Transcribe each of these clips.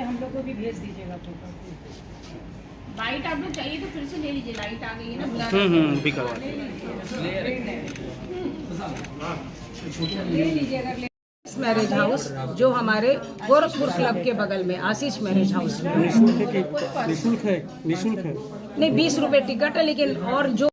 पे हम लोग को भी भेज दीजिएगा फोटो। लाइट आप लोग चाहिए तो फिर से ले लीजिए, लाइट आ गई है ना। भी करवा ले लीजिएगा। मैरिज हाउस जो हमारे गोरखपुर क्लब के बगल में आशीष मैरिज हाउस में निःशुल्क है। निःशुल्क है नहीं, 20 रुपए टिकट है, लेकिन और जो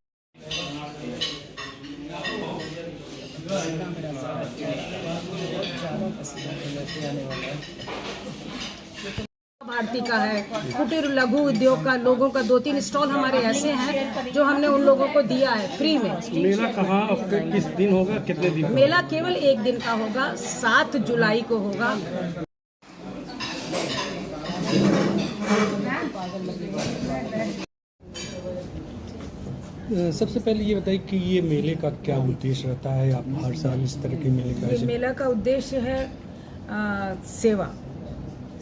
भारती का है, कुटीर लघु उद्योग का लोगों का 2-3 स्टॉल हमारे ऐसे हैं जो हमने उन लोगों को दिया है फ्री में। मेला कहाँ किस दिन होगा, कितने दिन? मेला केवल 1 दिन का होगा, 7 जुलाई को होगा। सबसे पहले ये बताइए कि ये मेले का क्या उद्देश्य रहता है? आप हर साल इस तरह के मेले का? इस मेला का उद्देश्य है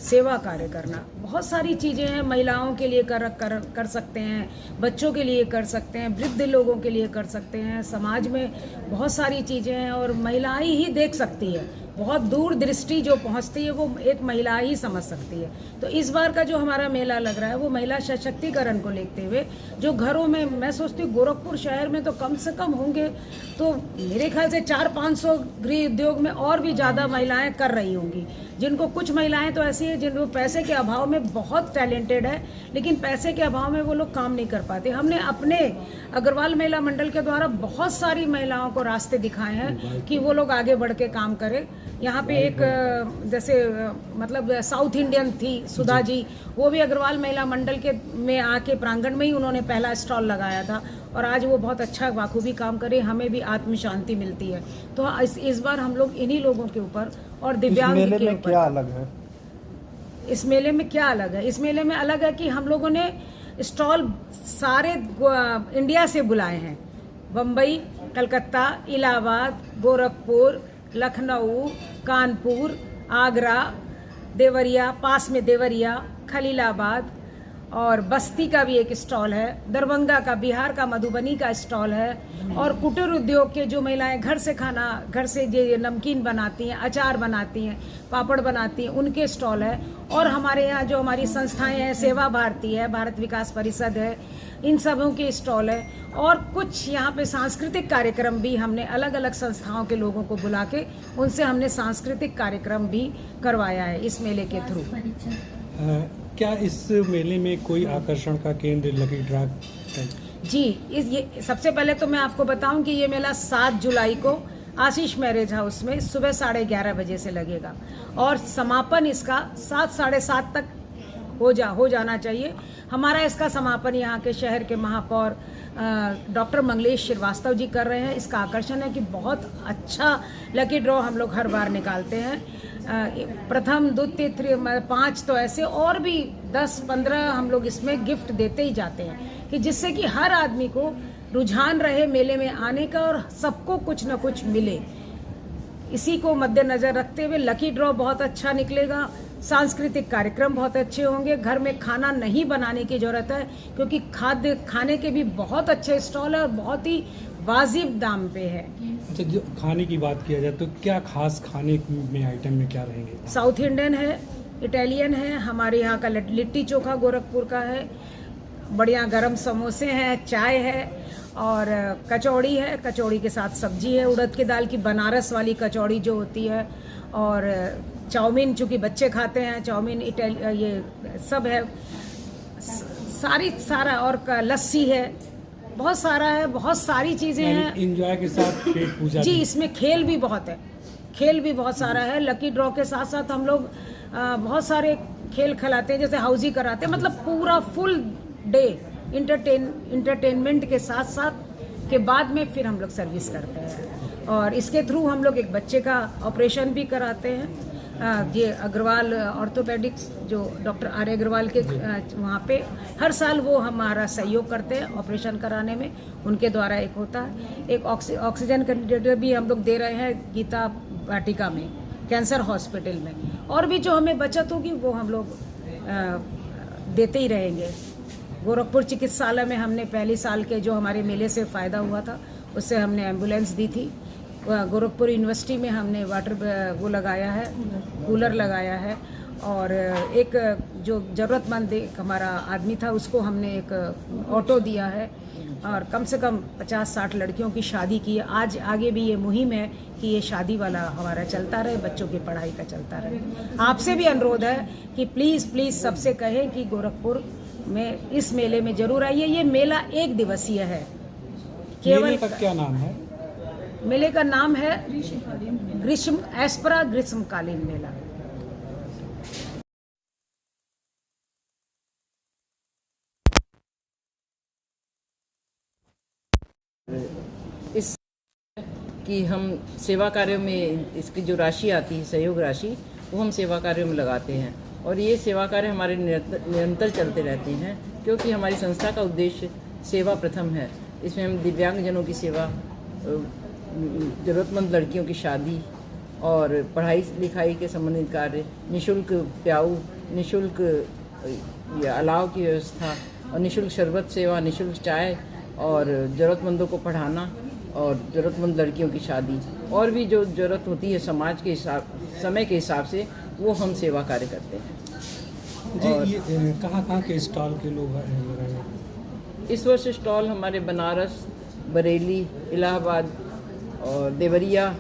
सेवा कार्य करना। बहुत सारी चीज़ें हैं, महिलाओं के लिए कर सकते हैं, बच्चों के लिए कर सकते हैं, वृद्ध लोगों के लिए कर सकते हैं। समाज में बहुत सारी चीज़ें हैं और महिलाएं ही देख सकती है। बहुत दूर दृष्टि जो पहुंचती है वो एक महिला ही समझ सकती है। तो इस बार का जो हमारा मेला लग रहा है वो महिला सशक्तिकरण को लेते हुए, जो घरों में, मैं सोचती हूँ गोरखपुर शहर में तो कम से कम होंगे तो मेरे ख्याल से 400-500 गृह उद्योग में और भी ज़्यादा महिलाएं कर रही होंगी। जिनको कुछ महिलाएं तो ऐसी हैं जिनको पैसे के अभाव में बहुत टैलेंटेड है, लेकिन पैसे के अभाव में वो लोग काम नहीं कर पाते। हमने अपने अग्रवाल महिला मंडल के द्वारा बहुत सारी महिलाओं को रास्ते दिखाए हैं कि वो लोग आगे बढ़ के काम करें। यहाँ पे एक जैसे मतलब साउथ इंडियन थी सुधा जी, वो भी अग्रवाल महिला मंडल के में आके प्रांगण में ही उन्होंने पहला स्टॉल लगाया था और आज वो बहुत अच्छा बाखूबी काम करे, हमें भी आत्म शांति मिलती है। तो इस बार हम लोग इन्हीं लोगों के ऊपर और दिव्यांग के ऊपर। क्या अलग है इस मेले में क्या अलग है? इस मेले में अलग है कि हम लोगों ने स्टॉल सारे इंडिया से बुलाए हैं। बम्बई, कलकत्ता, इलाहाबाद, गोरखपुर, लखनऊ, कानपुर, आगरा, देवरिया, पास में देवरिया, खलीलाबाद और बस्ती का भी एक स्टॉल है, दरभंगा का, बिहार का मधुबनी का स्टॉल है और कुटीर उद्योग के जो महिलाएं घर से खाना, घर से ये नमकीन बनाती हैं, अचार बनाती हैं, पापड़ बनाती हैं, उनके स्टॉल है। और हमारे यहाँ जो हमारी संस्थाएं हैं, सेवा भारती है, भारत विकास परिषद है, इन सबों के स्टॉल है। और कुछ यहाँ पे सांस्कृतिक कार्यक्रम भी हमने अलग अलग संस्थाओं के लोगों को बुला के उनसे हमने सांस्कृतिक कार्यक्रम भी करवाया है इस मेले के थ्रू। क्या इस मेले में कोई आकर्षण का केंद्र लकी ड्रा है? जी, ये सबसे पहले तो मैं आपको बताऊं कि ये मेला 7 जुलाई को आशीष मैरिज हाउस में सुबह 11:30 बजे से लगेगा और समापन इसका 7, 7:30 तक हो जाना चाहिए। हमारा इसका समापन यहाँ के शहर के महापौर डॉक्टर मंगलेश श्रीवास्तव जी कर रहे हैं। इसका आकर्षण है कि बहुत अच्छा लकी ड्रॉ हम लोग हर बार निकालते हैं। प्रथम, द्वितीय, तृतीय, 5 तो ऐसे और भी 10-15 हम लोग इसमें गिफ्ट देते ही जाते हैं कि जिससे कि हर आदमी को रुझान रहे मेले में आने का और सबको कुछ न कुछ मिले। इसी को मद्देनजर रखते हुए लकी ड्रॉ बहुत अच्छा निकलेगा। सांस्कृतिक कार्यक्रम बहुत अच्छे होंगे। घर में खाना नहीं बनाने की जरूरत है क्योंकि खाने के भी बहुत अच्छे स्टॉल है और बहुत ही वाजिब दाम पे है। अच्छा, जो खाने की बात किया जाए तो क्या खास खाने में आइटम में क्या रहेंगे? साउथ इंडियन है, इटालियन है, हमारे यहाँ का लिट्टी चोखा गोरखपुर का है, बढ़िया गरम समोसे हैं, चाय है और कचौड़ी है। कचौड़ी के साथ सब्जी है, उड़द की दाल की बनारस वाली कचौड़ी जो होती है, और चाउमीन चूँकि बच्चे खाते हैं, चाउमीन ये सब है, सारा और लस्सी है, बहुत सारा है, बहुत सारी चीज़ें हैं। एंजॉय के साथ पेट पूजा जी, इसमें खेल भी बहुत है, खेल भी बहुत सारा है। लकी ड्रॉ के साथ साथ हम लोग बहुत सारे खेल खिलाते हैं, जैसे हाउजी कराते हैं, मतलब पूरा फुल डे इंटरटेनमेंट के साथ साथ के बाद में फिर हम लोग सर्विस करते हैं। और इसके थ्रू हम लोग एक बच्चे का ऑपरेशन भी कराते हैं। ये अग्रवाल ऑर्थोपेडिक्स जो डॉक्टर आर्य अग्रवाल के वहाँ पे हर साल वो हमारा सहयोग करते हैं ऑपरेशन कराने में, उनके द्वारा एक होता है। एक ऑक्सीजन कंसंट्रेटर भी हम लोग दे रहे हैं गीता वाटिका में, कैंसर हॉस्पिटल में, और भी जो हमें बचत होगी वो हम लोग देते ही रहेंगे। गोरखपुर चिकित्सालय में हमने पहले साल के जो हमारे मेले से फ़ायदा हुआ था उससे हमने एम्बुलेंस दी थी। गोरखपुर यूनिवर्सिटी में हमने वाटर वो लगाया है, कूलर लगाया है, और एक जो ज़रूरतमंद एक हमारा आदमी था उसको हमने एक ऑटो दिया है और कम से कम 50-60 लड़कियों की शादी की है। आज आगे भी ये मुहिम है कि ये शादी वाला हमारा चलता रहे, बच्चों की पढ़ाई का चलता रहे। आपसे भी अनुरोध है कि प्लीज़ सबसे कहें कि गोरखपुर में इस मेले में ज़रूर आइए। ये मेला 1 दिवसीय है। मेले का क्या नाम है? मेले का नाम है ग्रीष्मकालीन मेला। इस कि हम सेवा कार्यों में इसकी जो राशि आती है, सहयोग राशि, वो हम सेवा कार्यों में लगाते हैं और ये सेवा कार्य हमारे निरंतर चलते रहते हैं क्योंकि हमारी संस्था का उद्देश्य सेवा प्रथम है। इसमें हम दिव्यांगजनों की सेवा, ज़रूरतमंद लड़कियों की शादी और पढ़ाई लिखाई के संबंधित कार्य, निःशुल्क प्याऊ, निःशुल्क अलाव की व्यवस्था और निःशुल्क शरबत सेवा, निःशुल्क चाय और ज़रूरतमंदों को पढ़ाना और ज़रूरतमंद लड़कियों की शादी और भी जो ज़रूरत होती है समाज के समय के हिसाब से वो हम सेवा कार्य करते हैं। जी, ये कहाँ के स्टॉल के लोग लगाए हैं? इस वर्ष स्टॉल हमारे बनारस, बरेली, इलाहाबाद और देवरिया,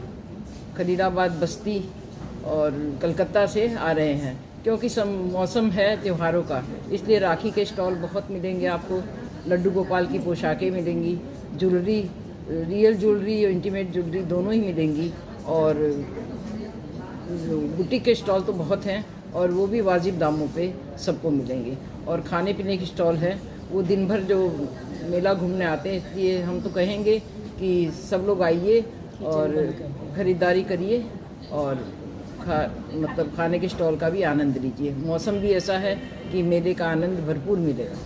खलीलाबाद, बस्ती और कलकत्ता से आ रहे हैं क्योंकि मौसम है त्योहारों का, इसलिए राखी के स्टॉल बहुत मिलेंगे आपको। लड्डू गोपाल की पोशाकें मिलेंगी, ज्वेलरी, रियल ज्वेलरी और इंटीमेट ज्वेलरी दोनों ही मिलेंगी और बुटीक के स्टॉल तो बहुत हैं और वो भी वाजिब दामों पे सबको मिलेंगे। और खाने पीने की स्टॉल है, वो दिन भर जो मेला घूमने आते हैं, इसलिए हम तो कहेंगे कि सब लोग आइए और ख़रीदारी करिए और खाने के स्टॉल का भी आनंद लीजिए। मौसम भी ऐसा है कि मेले का आनंद भरपूर मिलेगा।